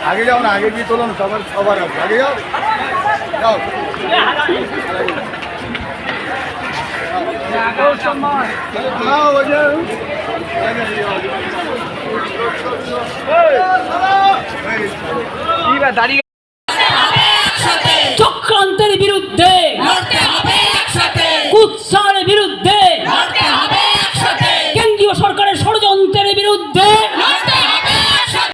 आगे जाओ ना, आगे भी तो लो ना, सवार आगे जाओ जाओ চক্রান্তের বিরুদ্ধে